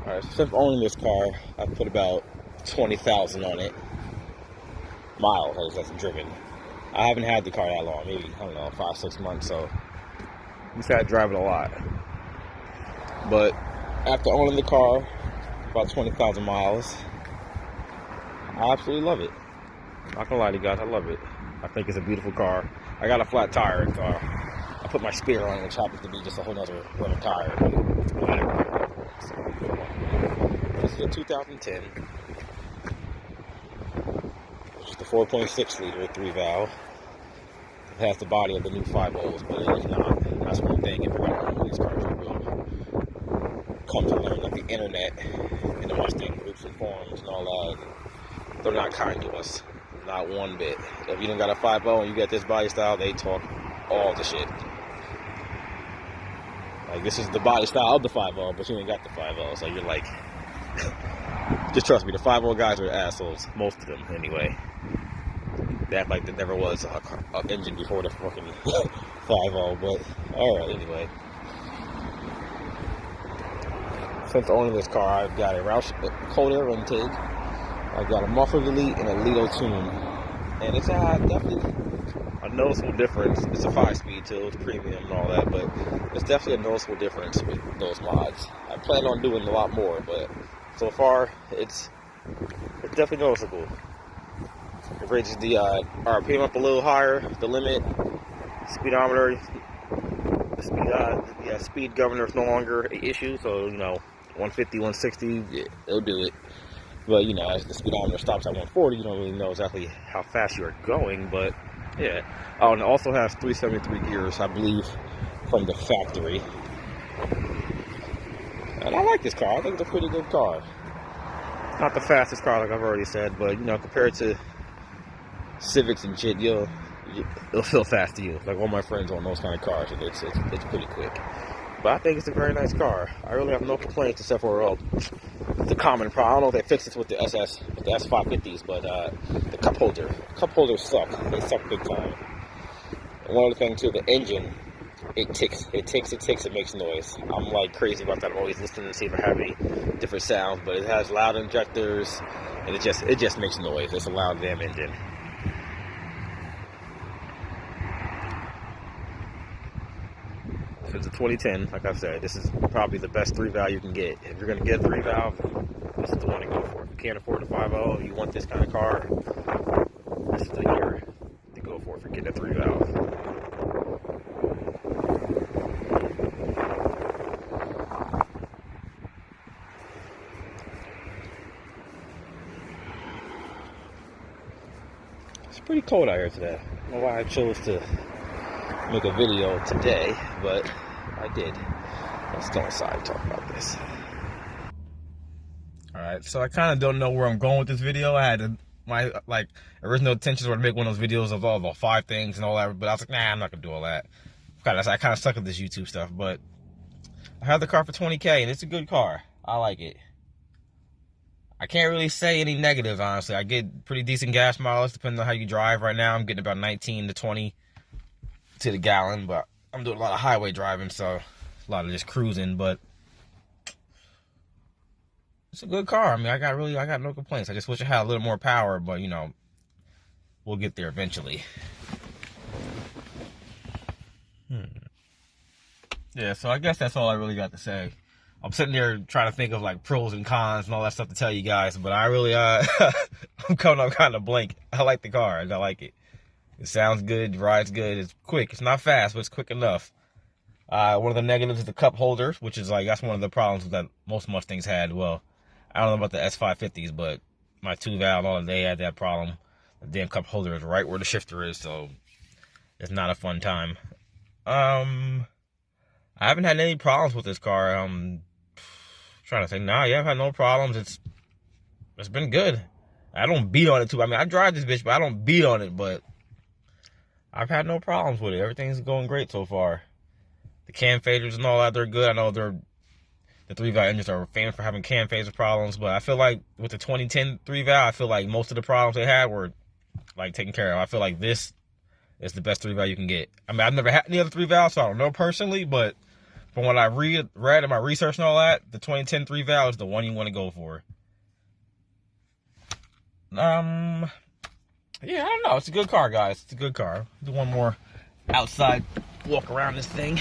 Alright, so since owning this car, I put about 20,000 on it. Miles that's driven. I haven't had the car that long, maybe, I don't know, 5-6 months, so I'm just had to drive it a lot. But after owning the car, about 20,000 miles, I absolutely love it. Not gonna lie to you guys, I love it. I think it's a beautiful car. I got a flat tire, so I put my spear on it, which happens to be just a whole nother rubber tire. So, this is a 2010. It's the 4.6 liter 3-valve. It has the body of the new 5.0s, but it is not. That's one thing if you're going to own these cars, you will come to learn that the internet and the Mustang groups and forums and all that, they're not kind to us. Not one bit. If you don't got a 5.0 and you get this body style, they talk all the shit. Like, this is the body style of the 5.0, but you ain't got the 5.0, so you're like, just trust me, the 5.0 guys are assholes. Most of them, anyway. They act like there never was an engine before the fucking 5.0, but alright, anyway. Since owning this car, I've got a cold air intake, I've got a muffler delete, and a Lido tune. And it's definitely a noticeable difference. It's a 5-speed too, it's premium and all that, but it's definitely a noticeable difference with those mods. I plan on doing a lot more, but so far, it's definitely noticeable. It raises the RPM up a little higher, the limit, speedometer, the speed governor is no longer an issue, so, 150, 160, yeah, it'll do it. But, as the speedometer stops at 140, you don't really know exactly how fast you're going, but, yeah. Oh, and it also has 373 gears, I believe, from the factory. And I like this car. I think it's a pretty good car. Not the fastest car, like I've already said, but, compared to Civics and shit, it'll feel fast to you. Like, all my friends own those kind of cars, and it's pretty quick. But I think it's a very nice car. I really have no complaints except for the common problem. I don't know if they fixed this with the S550s, but the cup holders suck. They suck big time. And one other thing too, the engine, it ticks, it makes noise. I'm like crazy about that. I'm always listening to see if I have any different sounds, but it has loud injectors, and it just makes noise. It's a loud damn engine. It's a 2010, like I said, this is probably the best 3-valve you can get. If you're going to get a 3-valve, this is the one to go for. If you can't afford a 5.0, if you want this kind of car, this is the year to go for if you're getting a 3-valve. It's pretty cold out here today. I don't know why I chose to make a video today, but I did. Let's go inside and talk about this. Alright, so I kind of don't know where I'm going with this video. I had my original intentions were to make one of those videos of all the 5 things and all that, but I was like, nah, I'm not gonna do all that. I kind of suck at this YouTube stuff, but I have the car for $20K, and it's a good car. I like it. I can't really say any negatives, honestly. I get pretty decent gas mileage depending on how you drive. Right now, I'm getting about 19 to 20 to the gallon, but I'm doing a lot of highway driving, so a lot of just cruising, but it's a good car. I mean, I got no complaints. I just wish it had a little more power, but we'll get there eventually. Yeah, so I guess that's all I really got to say. I'm sitting there trying to think of pros and cons and all that stuff to tell you guys, but I really I'm coming up kind of blank. I like the car. I like it. It sounds good, rides good, it's quick. It's not fast, but it's quick enough. One of the negatives is the cup holders, which is that's one of the problems that most Mustangs had. Well, I don't know about the S550s, but my 2-valve, they had that problem. The damn cup holder is right where the shifter is, so it's not a fun time. I haven't had any problems with this car. Trying to say, I've had no problems. It's been good. I don't beat on it too. I mean, I drive this bitch, but I don't beat on it, but I've had no problems with it. Everything's going great so far. The cam faders and all that, they're good. I know the 3-valve engines are famous for having cam phaser problems, but I feel like with the 2010 3-valve, I feel like most of the problems they had were taken care of. I feel like this is the best 3-valve you can get. I mean, I've never had any other 3-valve, so I don't know personally, but from what I read in my research and all that, the 2010 3-valve is the one you want to go for. Yeah, I don't know. It's a good car, guys. It's a good car. Do one more outside walk around this thing.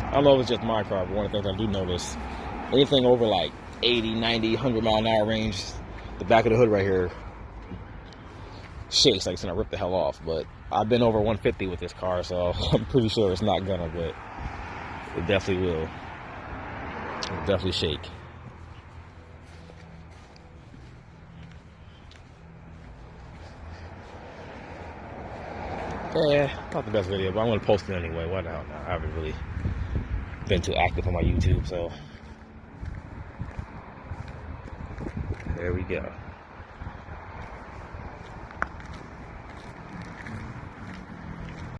I don't know if it's just my car, but one of the things I do notice, anything over like 80, 90, 100 mile an hour range, the back of the hood right here shakes like it's gonna rip the hell off. But I've been over 150 with this car, so I'm pretty sure it's not gonna, but it definitely will. It'll definitely shake. Yeah, not the best video, but I'm gonna post it anyway. Why the hell not? I haven't really been too active on my YouTube, so there we go.